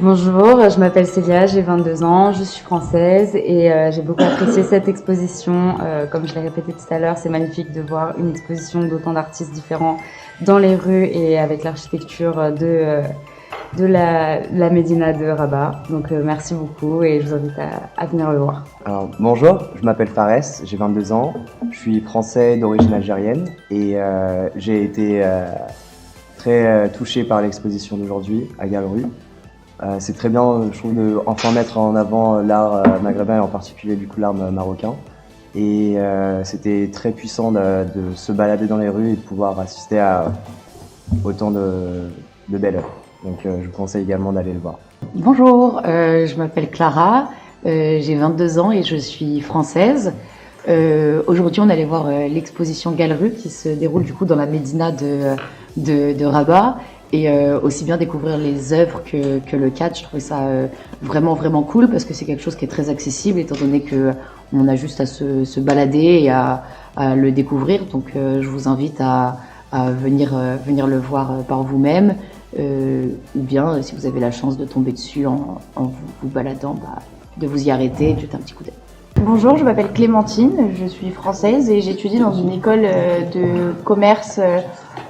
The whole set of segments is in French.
Bonjour, je m'appelle Célia, j'ai 22 ans, je suis française et j'ai beaucoup apprécié cette exposition. Comme je l'ai répété tout à l'heure, c'est magnifique de voir une exposition d'autant d'artistes différents dans les rues et avec l'architecture de la Médina de Rabat. Donc merci beaucoup et je vous invite à venir le voir. Alors, bonjour, je m'appelle Fares, j'ai 22 ans, je suis français d'origine algérienne et j'ai été très touché par l'exposition d'aujourd'hui à Gallery. C'est très bien, je trouve, de enfin mettre en avant l'art maghrébin et en particulier du coup l'art marocain. Et c'était très puissant de se balader dans les rues et de pouvoir assister à autant de belles œuvres. Donc je vous conseille également d'aller le voir. Bonjour, je m'appelle Clara, j'ai 22 ans et je suis française. Aujourd'hui, on allait voir l'exposition Gallery qui se déroule du coup dans la Médina de Rabat et aussi bien découvrir les œuvres que le cadre. Je trouvais ça vraiment cool parce que c'est quelque chose qui est très accessible étant donné que on a juste à se balader et à le découvrir. Donc je vous invite à venir le voir par vous-même. Ou bien si vous avez la chance de tomber dessus en vous baladant, de vous y arrêter et de jeter un petit coup d'œil. Bonjour, je m'appelle Clémentine, je suis française et j'étudie dans une école de commerce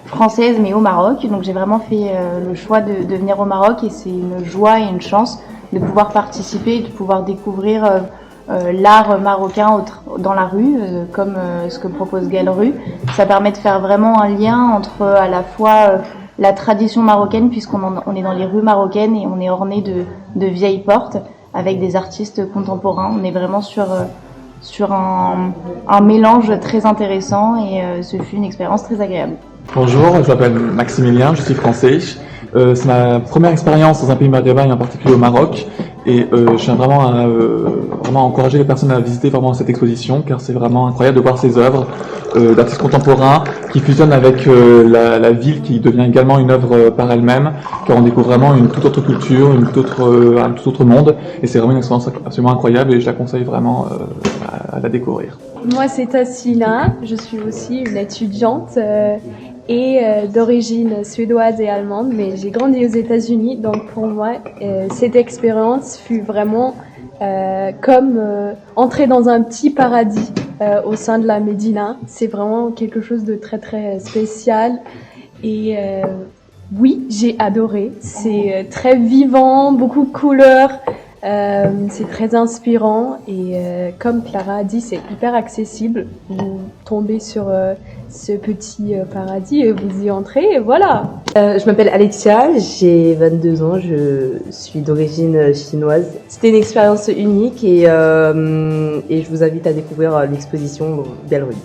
française mais au Maroc. Donc j'ai vraiment fait le choix de venir au Maroc et c'est une joie et une chance de pouvoir participer et de pouvoir découvrir l'art marocain dans la rue, comme ce que propose Gallery. Ça permet de faire vraiment un lien entre à la fois la tradition marocaine, puisqu'on est dans les rues marocaines et on est orné de vieilles portes avec des artistes contemporains. On est vraiment sur un mélange très intéressant et ce fut une expérience très agréable. Bonjour, je m'appelle Maximilien, je suis français. C'est ma première expérience dans un pays maghrébin et en particulier au Maroc. Et je tiens vraiment à encourager les personnes à visiter vraiment cette exposition car c'est vraiment incroyable de voir ces œuvres d'artistes contemporains qui fusionnent avec la ville qui devient également une œuvre par elle-même car on découvre vraiment une toute autre culture, un tout autre monde et c'est vraiment une expérience absolument incroyable et je la conseille vraiment à la découvrir. Moi c'est Tassila, je suis aussi une étudiante et d'origine suédoise et allemande, mais j'ai grandi aux États-Unis, donc pour moi cette expérience fut vraiment comme entrer dans un petit paradis au sein de la Médina. C'est vraiment quelque chose de très spécial et oui, j'ai adoré. C'est très vivant, beaucoup de couleurs. C'est très inspirant et comme Clara a dit, c'est hyper accessible. Vous tombez sur ce petit paradis et vous y entrez et voilà. Je m'appelle Alexia, j'ai 22 ans, je suis d'origine chinoise. C'était une expérience unique et je vous invite à découvrir l'exposition Gallery.